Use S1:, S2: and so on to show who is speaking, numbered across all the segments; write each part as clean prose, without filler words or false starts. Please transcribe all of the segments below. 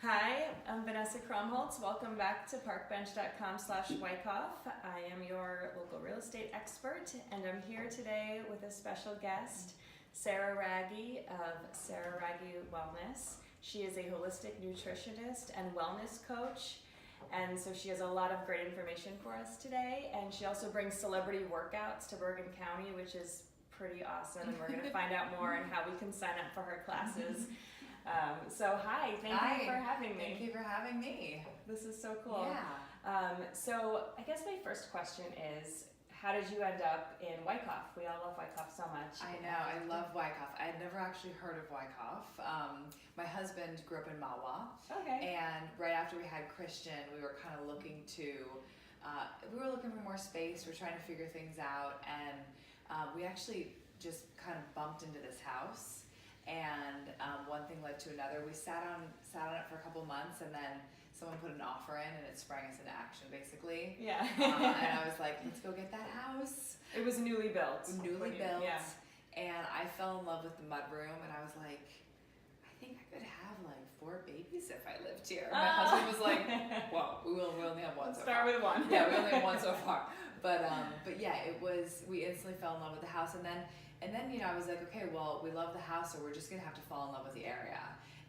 S1: Hi, I'm Vanessa Kromholtz. Welcome back to parkbench.com/Wyckoff. I am your local real estate expert, and I'm here today with a special guest, Sarah Raggi of Sarah Raggi Wellness. She is a holistic nutritionist and wellness coach, and so she has a lot of great information for us today. And she also brings celebrity workouts to Bergen County, which is pretty awesome, and we're going to find out more on how we can sign up for her classes. So hi, thank you for having me.
S2: Thank you for having me.
S1: This is so cool.
S2: Yeah.
S1: So I guess my first question is, how did you end up in Wyckoff? We all love Wyckoff so much.
S2: I know, I love Wyckoff. I had never actually heard of Wyckoff. My husband grew up in Mahwah.
S1: Okay.
S2: And right after we had Christian, we were kind of looking for more space. We're trying to figure things out. And we actually just kind of bumped into this house. And one thing led to another. We sat on it for a couple months, and then someone put an offer in, and it sprang us into action, basically.
S1: Yeah.
S2: And I was like, let's go get that house.
S1: It was newly built. Yeah.
S2: And I fell in love with the mudroom, and I was like, I think I could have like 4 babies if I lived here. My husband was like, well, we only have one so far.
S1: Start with one.
S2: Yeah, we only have one so far. But yeah, we instantly fell in love with the house, and then I was like, okay, well, we love the house, so we're just gonna have to fall in love with the area.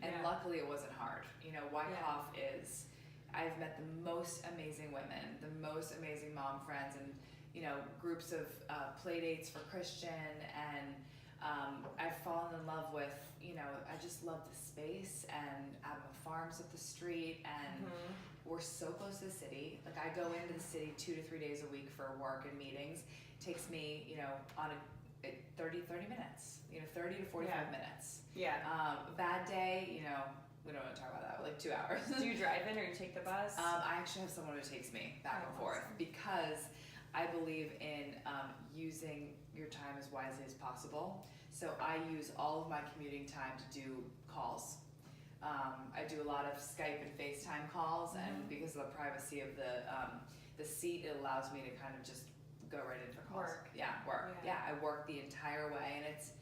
S2: And luckily, it wasn't hard. Wyckoff is. I've met the most amazing women, the most amazing mom friends, and groups of play dates for Christian, and I've fallen in love with. I just love the space, and Adama Farms up the street, and we're so close to the city. Like, I go into the city 2 to 3 days a week for work and meetings. It takes me, on a 30 minutes, 30 to 45 minutes.
S1: Yeah.
S2: A bad day, we don't want to talk about that, but like 2 hours.
S1: Do you drive in or you take the bus?
S2: I actually have someone who takes me back and forth because I believe in using your time as wisely as possible. So I use all of my commuting time to do calls. I do a lot of Skype and FaceTime calls, and because of the privacy of the seat, it allows me to kind of just go right in for calls.
S1: Work.
S2: Yeah, I work the entire way, and it's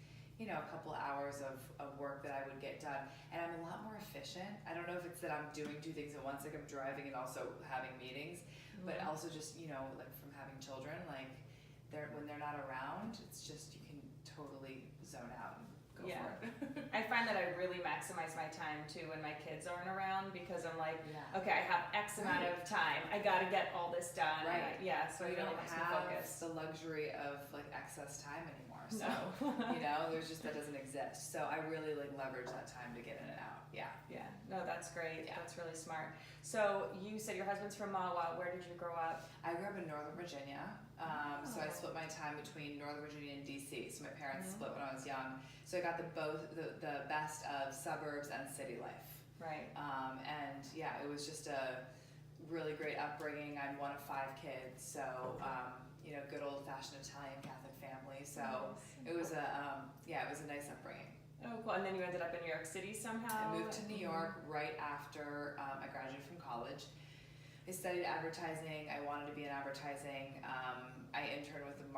S2: a couple hours of work that I would get done, and I'm a lot more efficient. I don't know if it's that I'm doing 2 things at once, like I'm driving and also having meetings, but also just like from having children, like when they're not around, it's just you can totally zone out and go for it.
S1: I find that I really maximize my time too when my kids aren't around, because I'm like, okay, I have X amount of time. I got to get all this done.
S2: Right.
S1: So it really helps me focus.
S2: The luxury of like excess time anymore. So there's just that doesn't exist. So I really like leverage that time to get in and out. Yeah.
S1: No, that's great.
S2: Yeah.
S1: That's really smart. So you said your husband's from Mahwah. Where did you grow up?
S2: I grew up in Northern Virginia. So I split my time between Northern Virginia and DC. So my parents split when I was young. So I got the best of suburbs and city life.
S1: Right.
S2: And yeah, it was just a really great upbringing. I'm one of 5 kids, so good old-fashioned Italian Catholic family. So it was it was a nice upbringing.
S1: Oh, cool. And then you ended up in New York City somehow?
S2: I moved to New York right after I graduated from college. I studied advertising. I wanted to be in advertising. I interned with the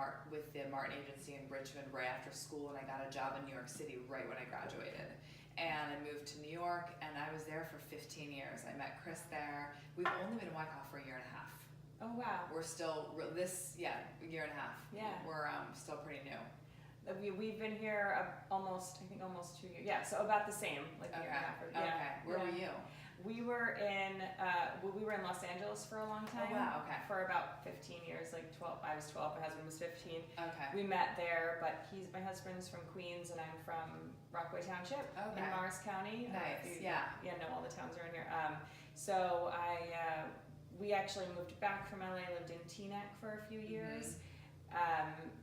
S2: Martin Agency in Richmond right after school, and I got a job in New York City right when I graduated. And I moved to New York, and I was there for 15 years. I met Chris there. We've only been in Wyckoff for a year and a half.
S1: Oh, wow.
S2: We're still, a year and a half.
S1: Yeah.
S2: We're still pretty new.
S1: We've been here almost 2 years. Yeah, so about the same, like a year and a half.
S2: Okay. Where were you?
S1: We were in Los Angeles for a long time.
S2: Oh, wow. Okay.
S1: For about 15 years, like 12. I was 12. My husband was 15.
S2: Okay.
S1: We met there, but my husband's from Queens and I'm from Rockaway Township in Morris County.
S2: Nice.
S1: No, all the towns are in here. So we actually moved back from LA. Lived in Teaneck for a few years.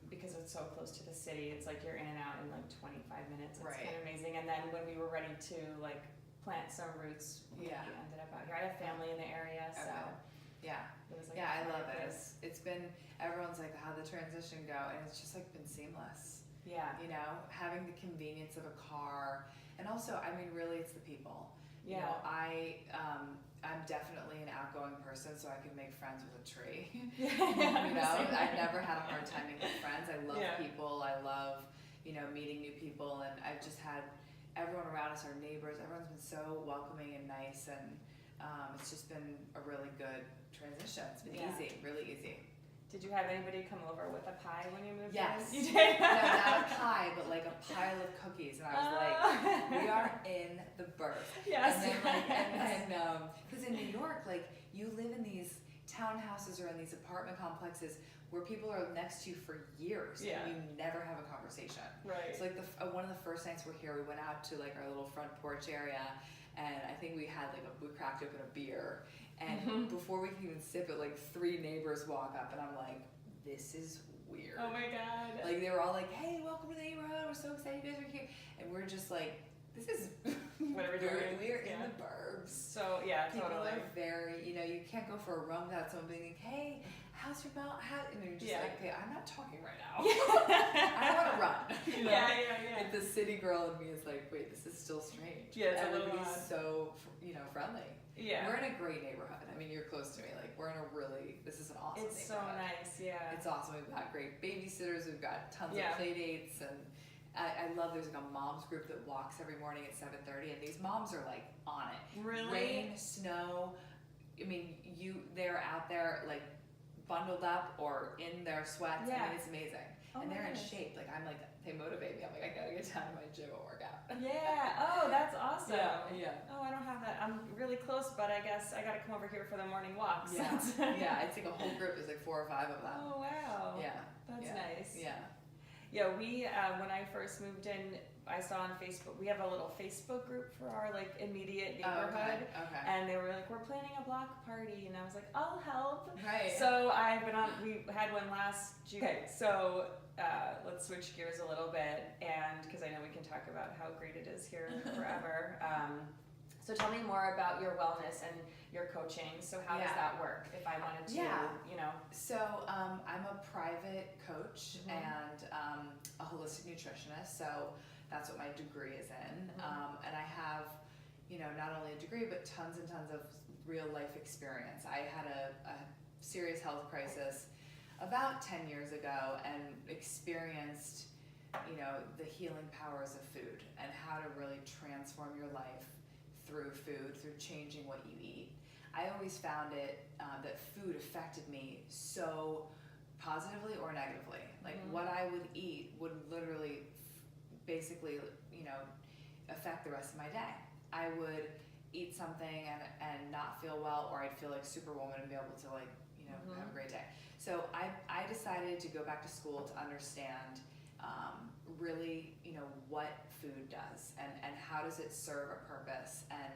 S1: Because it's so close to the city. It's like you're in and out in like 25 minutes. It's kind of amazing. And then when we were ready to like plant some roots, we ended up out here. I have family in the area, so it was like
S2: I love it. It's been, everyone's like, how'd the transition go? And it's just like been seamless.
S1: Yeah.
S2: Having the convenience of a car, and also, I mean, really, it's the people.
S1: Yeah.
S2: I'm definitely an outgoing person, so I can make friends with a tree.
S1: I've
S2: never had a hard time making friends. I love people. I love, meeting new people, and I've just had everyone around us, our neighbors, everyone's been so welcoming and nice, and it's just been a really good transition. It's been easy, really easy.
S1: Did you have anybody come over with a pie when you moved
S2: Yes.
S1: in? You did?
S2: No, not a pie, but like a pile of cookies, and I was like, we are in the burg.
S1: Yes.
S2: And then, because in New York, like, you live in these townhouses or in these apartment complexes where people are next to you for years,
S1: Yeah.
S2: and you never have a conversation.
S1: Right.
S2: So like one of the first nights we're here, we went out to like our little front porch area, and I think we had like we cracked open a beer, and before we could even sip it, like 3 neighbors walk up, and I'm like, this is weird.
S1: Oh my god.
S2: Like they were all like, hey, welcome to the neighborhood, we're so excited you guys are here, and we're just like, this is
S1: What are we doing?
S2: We're in the burbs.
S1: So yeah,
S2: People
S1: totally.
S2: are very, you can't go for a run without someone being like, hey, how's your mouth? And you're just like, okay, I'm not talking right now. I want to run.
S1: Yeah.
S2: Like the city girl in me is like, wait, this is still strange.
S1: Yeah, it's a little
S2: everybody's
S1: odd.
S2: so, friendly.
S1: Yeah.
S2: We're in a great neighborhood. I mean, you're close to me. Like, this is an awesome
S1: It's so
S2: neighborhood.
S1: nice, yeah.
S2: It's awesome. We've got great babysitters. We've got tons
S1: Yeah.
S2: of play dates, and I love. There's like a moms group that walks every morning at 7:30, and these moms are like on it.
S1: Really?
S2: Rain, snow. I mean, they're out there like bundled up or in their sweats.
S1: Yeah.
S2: I mean, it's amazing,
S1: Oh
S2: and
S1: my
S2: they're in
S1: goodness.
S2: shape. Like I'm like they motivate me. I'm like I gotta get down to my gym and work out.
S1: Yeah. Oh, that's awesome.
S2: Yeah.
S1: Oh, I don't have that. I'm really close, but I guess I gotta come over here for the morning walks.
S2: Yeah. Yeah. It's like a whole group. There's like 4 or 5 of them.
S1: Oh wow.
S2: Yeah.
S1: That's
S2: Yeah.
S1: nice.
S2: Yeah.
S1: Yeah, we when I first moved in, I saw on Facebook, we have a little Facebook group for our like immediate
S2: Oh,
S1: neighborhood.
S2: okay.
S1: And they were like, we're planning a block party, and I was like, I'll help.
S2: Right.
S1: So I've been on. We had one last June. Okay, so let's switch gears a little bit, and because I know we can talk about how great it is here forever. So tell me more about your wellness and your coaching. So how does that work? If I wanted to,
S2: So I'm a private coach and a holistic nutritionist. So that's what my degree is in. And I have, not only a degree, but tons and tons of real life experience. I had a serious health crisis about 10 years ago and experienced, the healing powers of food and how to really transform your life through food, through changing what you eat. I always found it that food affected me so positively or negatively. Like what I would eat would literally basically, affect the rest of my day. I would eat something and not feel well, or I'd feel like Superwoman and be able to have a great day. So I decided to go back to school to understand really, what food does and how does it serve a purpose, and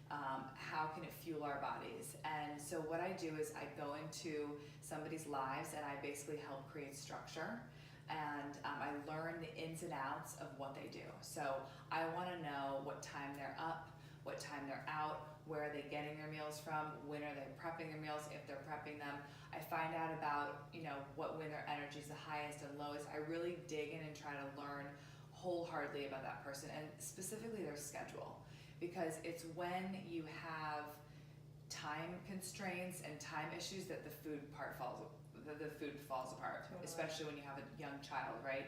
S2: how can it fuel our bodies. And so what I do is I go into somebody's lives and I basically help create structure, and I learn the ins and outs of what they do. So I want to know what time they're up, what time they're out, where are they getting their meals from, when are they prepping their meals, if they're prepping them. I find out about, when their energy is the highest and lowest. I really dig in and try to learn wholeheartedly about that person, and specifically their schedule, because it's when you have time constraints and time issues that the food falls apart.
S1: Totally.
S2: Especially when you have a young child, right?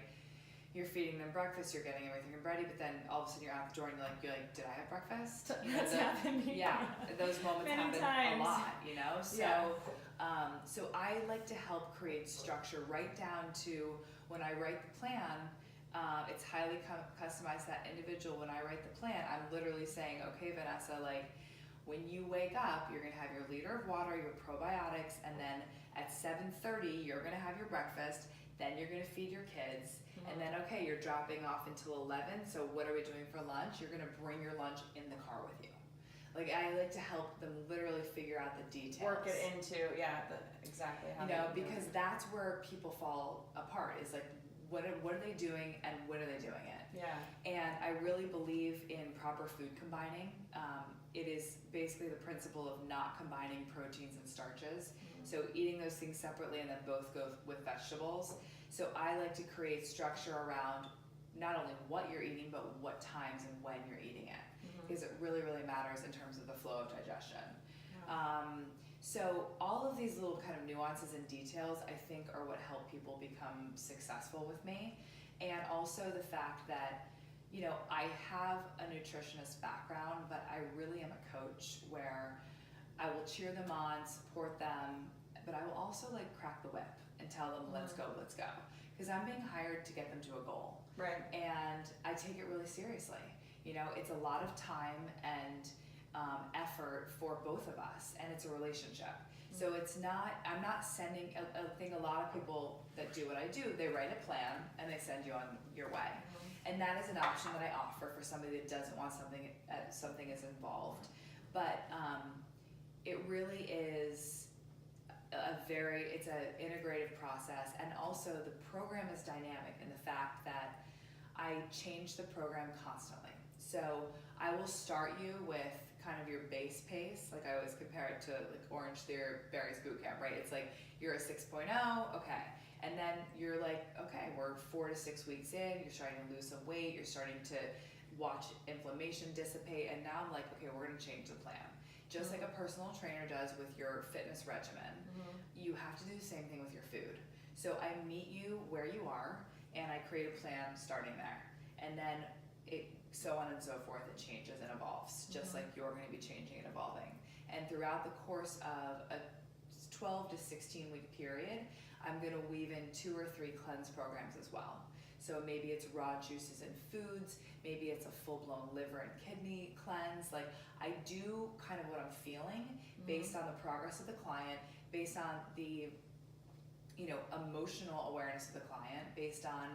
S2: You're feeding them breakfast, you're getting everything ready, but then all of a sudden you're out the door and you're like, did I have breakfast?
S1: That's happened.
S2: Yeah, those moments
S1: Many
S2: happen
S1: times.
S2: a lot, So,
S1: Yeah.
S2: so I like to help create structure right down to when I write the plan. It's highly customized to that individual. When I write the plan, I'm literally saying, okay, Vanessa, like when you wake up, you're gonna have your liter of water, your probiotics, and then at 7:30, you're gonna have your breakfast. Then you're gonna feed your kids, and then okay, you're dropping off until 11. So what are we doing for lunch? You're gonna bring your lunch in the car with you. Like I like to help them literally figure out the details.
S1: Work it into exactly how
S2: because that's where people fall apart. Is like what are they doing and when are they doing it?
S1: Yeah.
S2: And I really believe in proper food combining. It is basically the principle of not combining proteins and starches. So eating those things separately and then both go with vegetables. So I like to create structure around not only what you're eating, but what times and when you're eating it. Because it really, really matters in terms of the flow of digestion.
S1: Yeah.
S2: So all of these little kind of nuances and details, I think, are what help people become successful with me. And also the fact that, you know, I have a nutritionist background, but I really am a coach where I will cheer them on, support them, but I will also like crack the whip and tell them, let's go. Because I'm being hired to get them to a goal.
S1: Right.
S2: And I take it really seriously. You know, it's a lot of time and effort for both of us, and it's a relationship. So it's not, I'm not sending, I think a lot of people that do what I do, they write a plan and they send you on your way. And that is an option that I offer for somebody that doesn't want something is involved. But it really is it's an integrative process, and also the program is dynamic in the fact that I change the program constantly. So I will start you with kind of your base pace, like I always compare it to like Orange Theory's boot camp, right? It's like you're a 6.0, okay. And then you're like, okay, we're 4 to 6 weeks in, you're starting to lose some weight, you're starting to watch inflammation dissipate, and now I'm like, okay, we're gonna change the plan. Just like a personal trainer does with your fitness regimen, you have to do the same thing with your food. So I meet you where you are, and I create a plan starting there. And then it, so on and so forth, it changes and evolves, just like you're gonna be changing and evolving. And throughout the course of a 12 to 16 week period, I'm gonna weave in 2 or 3 cleanse programs as well. So maybe it's raw juices and foods, maybe it's a full-blown liver and kidney cleanse. Like I do kind of what I'm feeling based on the progress of the client, based on the, you know, emotional awareness of the client, based on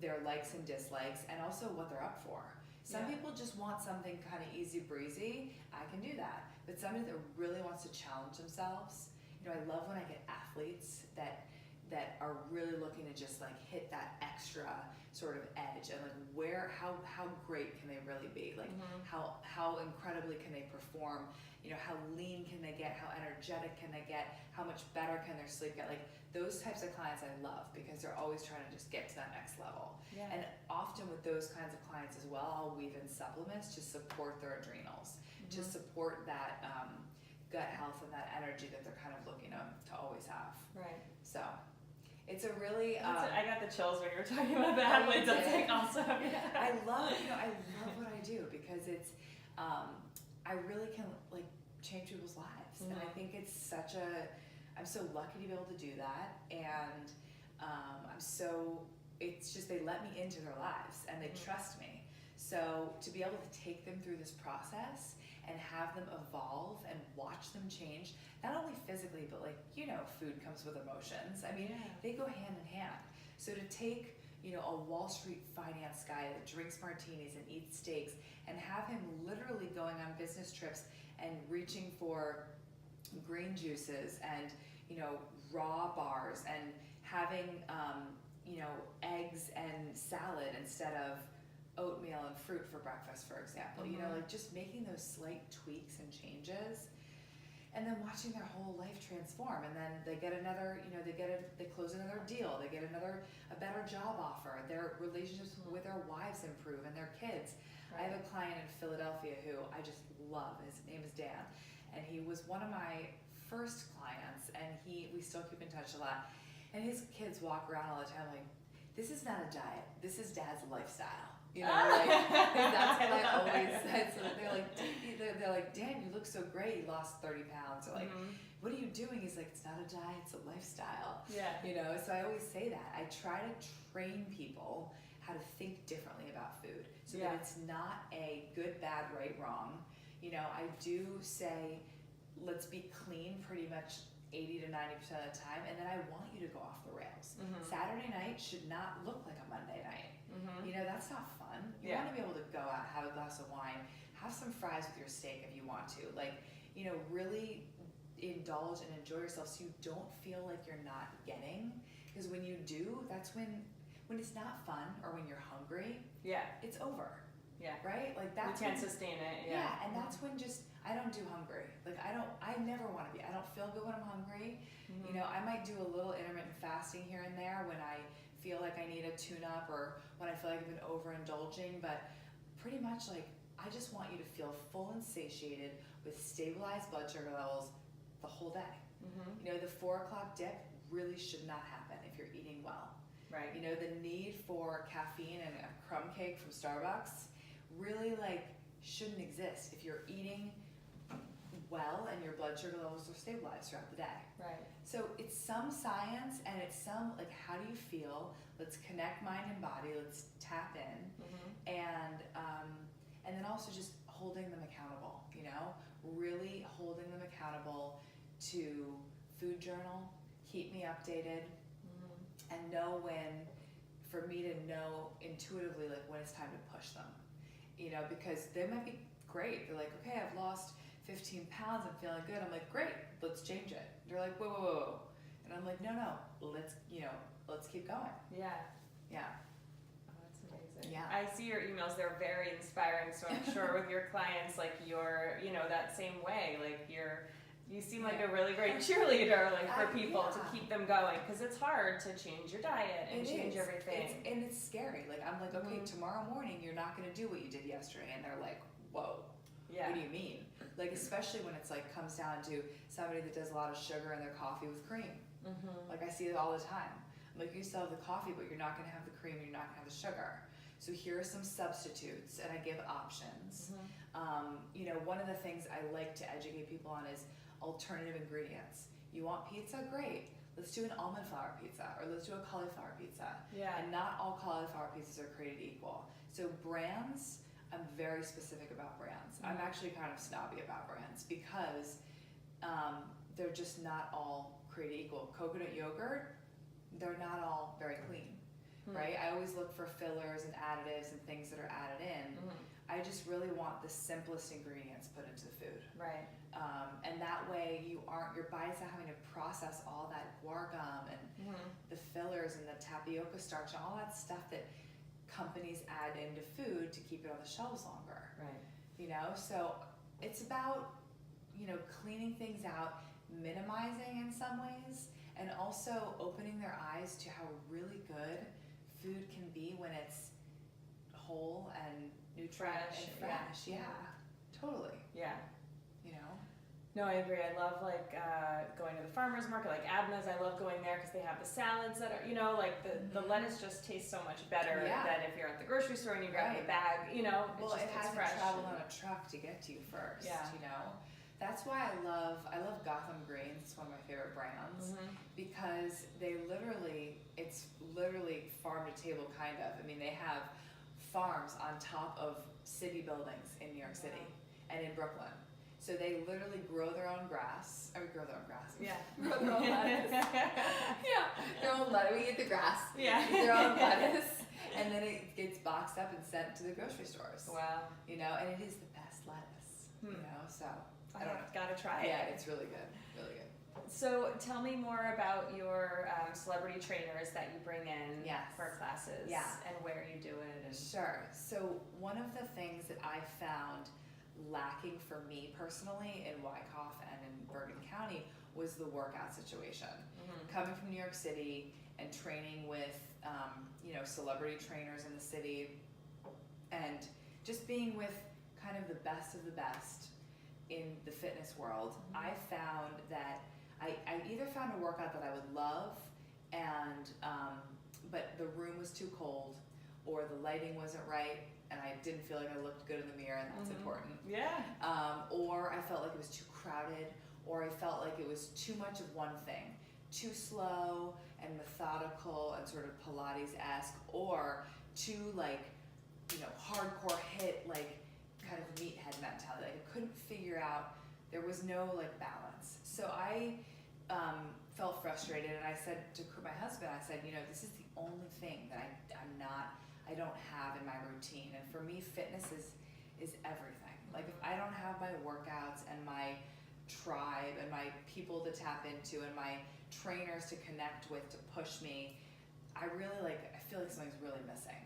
S2: their likes and dislikes, and also what they're up for. Some people just want something kind of easy breezy, I can do that. But somebody that really wants to challenge themselves, you know, I love when I get athletes that are really looking to just like hit that extra sort of edge, and like how great can they really be? Like how incredibly can they perform? You know, how lean can they get? How energetic can they get? How much better can their sleep get? Like those types of clients I love, because they're always trying to just get to that next level. Yeah. And often with those kinds of clients as well, I'll weave in supplements to support their adrenals, to support that gut health and that energy that they're kind of looking to always have. Right. So it's a really
S1: I got the chills when you were talking about the athletes. That's like awesome.
S2: I love what I do, because it's I really can like change people's lives, and I think it's I'm so lucky to be able to do that, and it's just they let me into their lives and they trust me. So to be able to take them through this process and have them evolve and watch them change, not only physically, but like, you know, food comes with emotions. I mean, they go hand in hand. So to take, you know, a Wall Street finance guy that drinks martinis and eats steaks, and have him literally going on business trips and reaching for green juices and, you know, raw bars, and having, you know, eggs and salad instead of oatmeal and fruit for breakfast, for example. You know, like just making those slight tweaks and changes, and then watching their whole life transform. And then they get another, you know, they close another deal, they get a better job offer, their relationships with their wives improve, and their kids. I have a client in Philadelphia who I just love. His name is Dan, and he was one of my first clients, and we still keep in touch a lot. And his kids walk around all the time like, this is not a diet, this is Dad's lifestyle. You know, like that's what I always said. So they're like, Dan, you look so great. You lost 30 pounds. Or like, what are you doing? He's like, it's not a diet, it's a lifestyle. Yeah. You know, so I always say that. I try to train people how to think differently about food, so that it's not a good, bad, right, wrong. You know, I do say, let's be clean pretty much 80 to 90% of the time, and then I want you to go off the rails. Saturday night should not look like a Monday night. You know, that's not fun. You want to be able to go out, have a glass of wine, have some fries with your steak if you want to. Like, you know, really indulge and enjoy yourself, so you don't feel like you're not getting. Because when you do, that's when it's not fun, or when you're hungry, it's over. Yeah. Right? Like that's
S1: you can't sustain it.
S2: Yeah. And that's when I don't do hungry. Like I never want to be. I don't feel good when I'm hungry. You know, I might do a little intermittent fasting here and there when I feel like I need a tune-up, or when I feel like I've been overindulging, but pretty much like I just want you to feel full and satiated with stabilized blood sugar levels the whole day. You know, the 4 o'clock dip really should not happen if you're eating well.
S1: Right.
S2: You know, the need for caffeine and a crumb cake from Starbucks really like shouldn't exist if you're eating well and your blood sugar levels are stabilized throughout the day.
S1: Right.
S2: So it's some science and it's some like, how do you feel? Let's connect mind and body. Let's tap in, and then also just holding them accountable. You know, really holding them accountable to food journal, keep me updated, and know when, for me to know intuitively like when it's time to push them. You know, because they might be great. They're like, okay, I've lost 15 pounds, I'm feeling good. I'm like, great, let's change it. They're like, whoa, whoa, whoa. And I'm like, no, let's keep going.
S1: Yeah.
S2: Yeah.
S1: Oh, that's amazing.
S2: Yeah.
S1: I see your emails, they're very inspiring. So I'm sure with your clients, like you're, you know, that same way, like you seem like a really great cheerleader, like for people to keep them going. Cause it's hard to change your diet and change everything.
S2: And it's scary. Like, I'm like, okay, tomorrow morning, you're not going to do what you did yesterday. And they're like, whoa, what do you mean? Like, especially when it's like, comes down to somebody that does a lot of sugar in their coffee with cream. Like, I see it all the time. I'm like, you still have the coffee, but you're not going to have the cream, you're not going to have the sugar. So here are some substitutes, and I give options. You know, one of the things I like to educate people on is alternative ingredients. You want pizza? Great. Let's do an almond flour pizza, or let's do a cauliflower pizza. Yeah. And not all cauliflower pizzas are created equal. So brands, I'm very specific about brands. I'm actually kind of snobby about brands because they're just not all created equal. Coconut yogurt, they're not all very clean, right? I always look for fillers and additives and things that are added in. I just really want the simplest ingredients put into the food.
S1: Right.
S2: And that way your body's not having to process all that guar gum and the fillers and the tapioca starch and all that stuff that companies add into food to keep it on the shelves longer. Right. You know, so it's about, you know, cleaning things out, minimizing in some ways, and also opening their eyes to how really good food can be when it's whole and nutrient and fresh. Yeah. Totally.
S1: Yeah.
S2: You know?
S1: No, I agree. I love like going to the farmer's market, like Abna's. I love going there because they have the salads that are, you know, like the lettuce just tastes so much better than if you're at the grocery store and you grab the bag, you know.
S2: Well, it has to travel on a truck to get to you first, you know. That's why I love Gotham Greens. It's one of my favorite brands because it's literally farm to table kind of. I mean, they have farms on top of city buildings in New York City and in Brooklyn. So they literally grow their own grass. Grow their own grass.
S1: Yeah.
S2: Grow their own lettuce. Their own lettuce. We eat the grass.
S1: Yeah.
S2: Eat their own lettuce. And then it gets boxed up and sent to the grocery stores. Wow. You know, and it is the best lettuce. You know, so I don't know.
S1: Gotta try it.
S2: Yeah, it's really good. Really good.
S1: So tell me more about your celebrity trainers that you bring in for classes and where you do it.
S2: Sure. So one of the things that I found lacking for me personally in Wyckoff and in Bergen County was the workout situation. Coming from New York City and training with you know, celebrity trainers in the city and just being with kind of the best in the fitness world, I found that I either found a workout that I would love and but the room was too cold or the lighting wasn't right and I didn't feel like I looked good in the mirror, and that's important. Yeah. Or I felt like it was too crowded, or I felt like it was too much of one thing, too slow and methodical and sort of Pilates-esque, or too like, you know, hardcore hit, like kind of meathead mentality. Like I couldn't figure out, there was no like balance. So I felt frustrated, and I said to my husband, I said, you know, this is the only thing that I don't have in my routine. And for me, fitness is everything. Like if I don't have my workouts and my tribe and my people to tap into and my trainers to connect with to push me, I feel like something's really missing.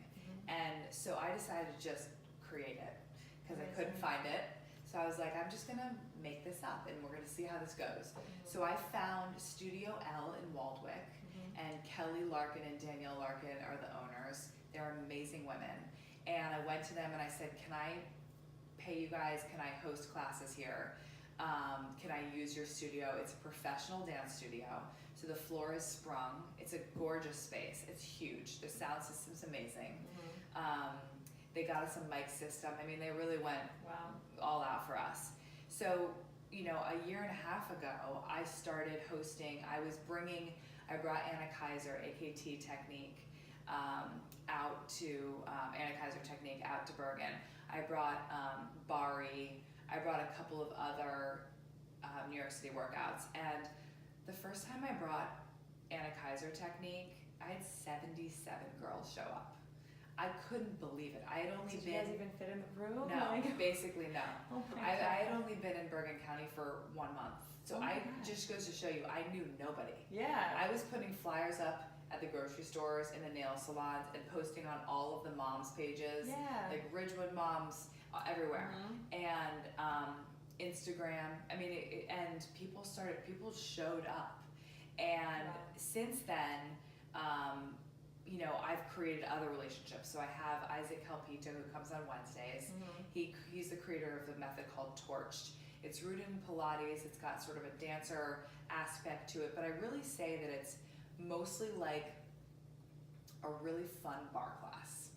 S2: And so I decided to just create it because I couldn't find it. So I was like, I'm just gonna make this up and we're gonna see how this goes. So I found Studio L in Waldwick, and Kelly Larkin and Danielle Larkin are the owners. They're amazing women. And I went to them and I said, can I pay you guys? Can I host classes here? Can I use your studio? It's a professional dance studio. So the floor is sprung. It's a gorgeous space. It's huge. The sound system's amazing. They got us a mic system. I mean, they really went all out for us. So, you know, a year and a half ago, I started hosting. I brought Anna Kaiser, AKT Technique, out to Bergen. I brought Bari. I brought a couple of other New York City workouts. And the first time I brought Anna Kaiser Technique, I had 77 girls show up. I couldn't believe it. I had only
S1: Did you guys even fit in the room?
S2: No, basically no.
S1: Oh
S2: I had only been in Bergen County for 1 month. So just goes to show you, I knew nobody.
S1: Yeah.
S2: I was putting flyers up at the grocery stores, in the nail salons, and posting on all of the moms pages, like Ridgewood Moms, everywhere, and Instagram. I mean, and people showed up, and since then, you know, I've created other relationships. So I have Isaac Calpito, who comes on Wednesdays. He's the creator of the method called Torched. It's rooted in Pilates. It's got sort of a dancer aspect to it, but I really say that it's mostly like a really fun bar class.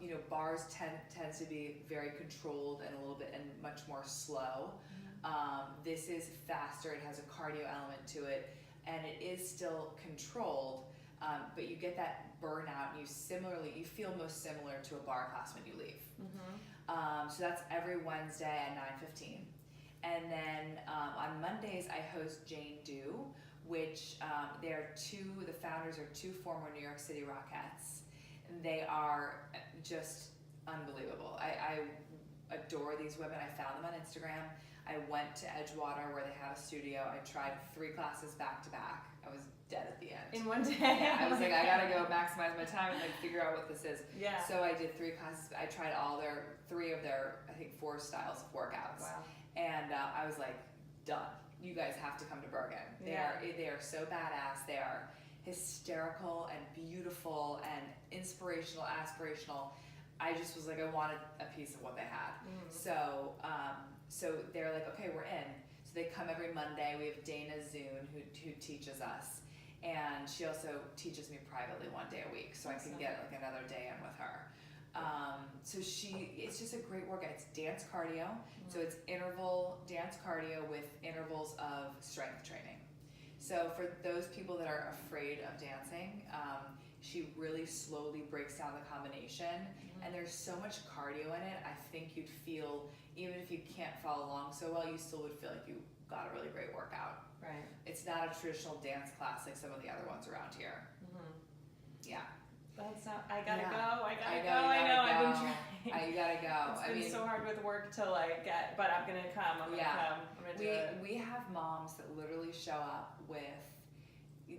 S2: You know, bars tends to be very controlled and a little bit and much more slow. This is faster. It has a cardio element to it, and it is still controlled. But you get that burnout, and you feel most similar to a bar class when you leave. So that's every Wednesday at 9:15. And then on Mondays, I host Jane Do, which the founders are two former New York City Rockettes. And they are just unbelievable. I adore these women. I found them on Instagram. I went to Edgewater, where they have a studio. I tried 3 classes back to back. I was dead at the end.
S1: In one day?
S2: Yeah, I was like, I gotta go maximize my time and like figure out what this is.
S1: Yeah.
S2: So I did 3 classes. I tried 3 of their, I think 4 styles of workouts.
S1: Wow.
S2: And I was like, done. You guys have to come to Bergen. They are so badass. They are hysterical and beautiful and inspirational, aspirational. I just was like, I wanted a piece of what they had. So they're like, okay, we're in. So they come every Monday. We have Dana Zune who teaches us, and she also teaches me privately 1 day a week, so I can get like another day in with her. So it's just a great workout. It's dance cardio, so it's interval dance cardio with intervals of strength training. So for those people that are afraid of dancing, she really slowly breaks down the combination, and there's so much cardio in it. I think you'd feel, even if you can't follow along so well, you still would feel like you got a really great workout.
S1: Right.
S2: It's not a traditional dance class like some of the other ones around here. Yeah.
S1: I gotta go. I know. I've been trying.
S2: You gotta go.
S1: It's been so hard with work to like get, but I'm gonna come. I'm gonna do it.
S2: We have moms that literally show up with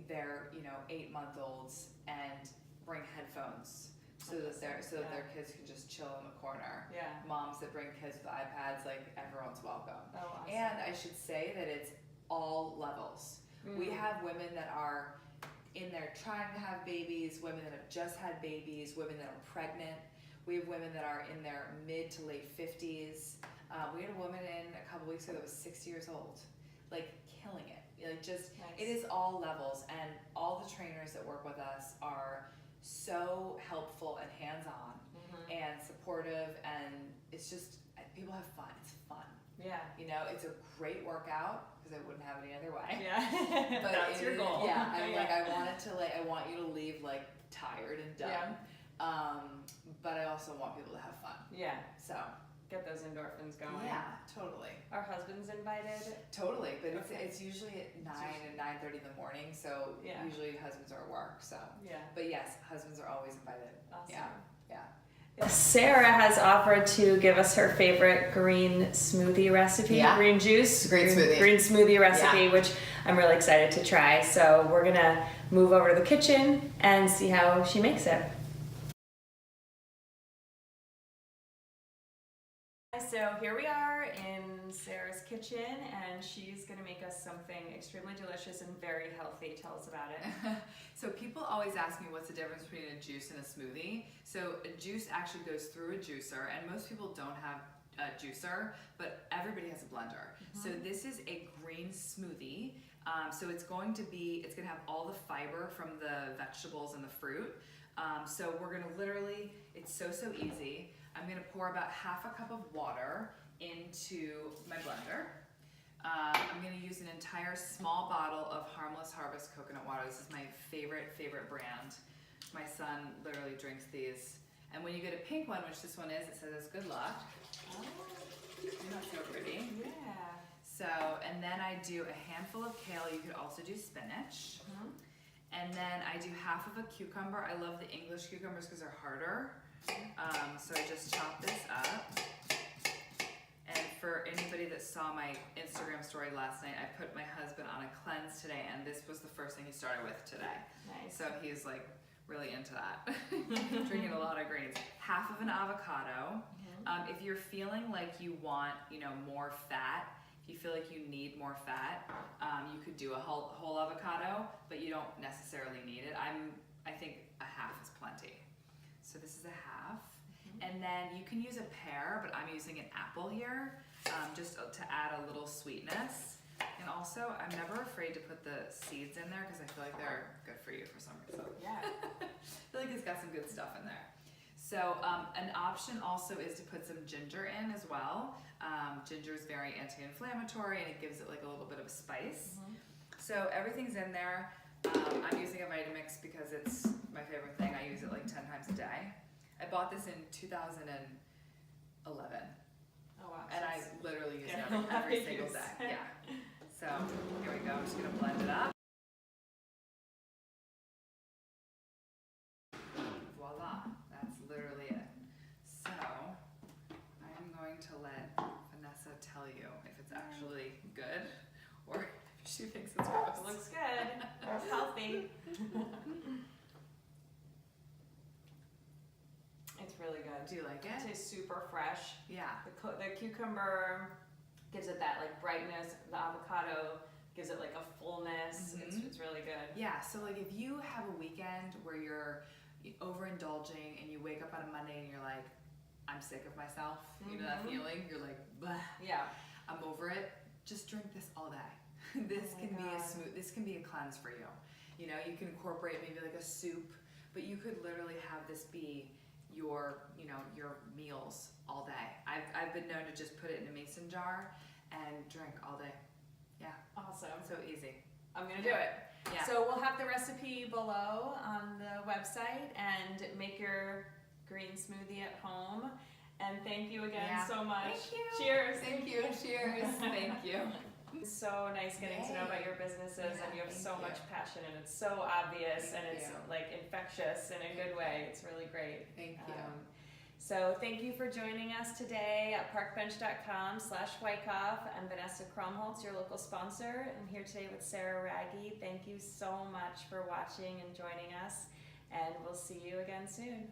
S2: their 8-month-olds and bring headphones so that their kids can just chill in the corner.
S1: Yeah.
S2: Moms that bring kids with iPads, like everyone's welcome.
S1: Oh, awesome.
S2: And I should say that it's all levels. We have women that are in there trying to have babies, women that have just had babies, women that are pregnant. We have women that are in their mid to late 50s. We had a woman in a couple weeks ago that was 60 years old, like killing it. Like just,
S1: nice.
S2: It is all levels, and all the trainers that work with us are so helpful and hands-on and supportive, and it's just, people have fun. It's fun.
S1: Yeah.
S2: You know, it's a great workout, because I wouldn't have it any other way.
S1: Yeah.
S2: But
S1: that's your goal.
S2: Yeah, I'm like, I want you to leave like tired and done.
S1: Yeah.
S2: But I also want people to have fun.
S1: Yeah.
S2: So
S1: get those endorphins going.
S2: Yeah, totally.
S1: Our husband's invited.
S2: Totally, but it's usually at 9 and 9:30 in the morning, so usually husbands are at work. So but yes, husbands are always invited.
S1: Awesome.
S2: Yeah.
S1: Sarah has offered to give us her favorite green smoothie recipe, green juice, green smoothie recipe, which I'm really excited to try. So we're gonna move over to the kitchen and see how she makes it. So here we are in Sarah's kitchen, and she's gonna make us something extremely delicious and very healthy. Tell us about it.
S2: So people always ask me what's the difference between a juice and a smoothie. So a juice actually goes through a juicer, and most people don't have juicer, but everybody has a blender. So this is a green smoothie. So it's going to have all the fiber from the vegetables and the fruit. So we're gonna literally, it's so easy. I'm gonna pour about half a cup of water into my blender. I'm gonna use an entire small bottle of Harmless Harvest coconut water. This is my favorite brand. My son literally drinks these. And when you get a pink one, which this one is, it says it's good luck.
S1: Oh.
S2: Isn't that so pretty?
S1: Yeah.
S2: So, and then I do a handful of kale. You could also do spinach. And then I do half of a cucumber. I love the English cucumbers because they're harder. So I just chop this up. And for anybody that saw my Instagram story last night, I put my husband on a cleanse today, and this was the first thing he started with today.
S1: Nice.
S2: So he's like really into that. Drinking a lot of greens. Half of an avocado. If you're feeling like you want, more fat, if you feel like you need more fat, you could do a whole avocado, but you don't necessarily need it. I think a half is plenty. So this is a half. And then you can use a pear, but I'm using an apple here, just to add a little sweetness. And also, I'm never afraid to put the seeds in there because I feel like they're good for you for some reason.
S1: Yeah.
S2: I feel like it's got some good stuff in there. So an option also is to put some ginger in as well. Ginger is very anti-inflammatory and it gives it like a little bit of a spice. So everything's in there. I'm using a Vitamix because it's my favorite thing. I use it like 10 times a day. I bought this in 2011.
S1: Oh wow.
S2: And I literally use it
S1: Yeah,
S2: every single day. Yeah. So here we go. I'm just gonna blend it up. Voila. That's literally it. So I'm going to let Vanessa tell you if it's actually good or if she thinks it's gross.
S1: It looks good. It's healthy. It's really good.
S2: Do you like
S1: It
S2: it?
S1: tastes super fresh.
S2: Yeah.
S1: The cucumber gives it that like brightness. The avocado gives it like a fullness. It's really good.
S2: Yeah, so like if you have a weekend where you're overindulging and you wake up on a Monday and you're like, I'm sick of myself, you know that feeling? You're like, bah,
S1: Yeah.
S2: I'm over it. Just drink this all day. This can be this can be a cleanse for you. You know, you can incorporate maybe like a soup, but you could literally have this be your meals all day. I've been known to just put it in a mason jar and drink all day. Yeah.
S1: Awesome.
S2: So easy.
S1: I'm gonna do it.
S2: Yeah.
S1: So we'll have the recipe below on the website, and make your green smoothie at home. And thank you again so much.
S2: Thank you.
S1: Cheers.
S2: Thank you. Cheers. Thank you.
S1: It's so nice getting to know about your businesses, and you have so much passion, and it's so obvious, and it's like infectious in a good way. It's really great.
S2: Thank you.
S1: So thank you for joining us today at parkbench.com/Wyckoff. I'm Vanessa Kromholtz, your local sponsor. I'm here today with Sarah Raggi. Thank you so much for watching and joining us, and we'll see you again soon.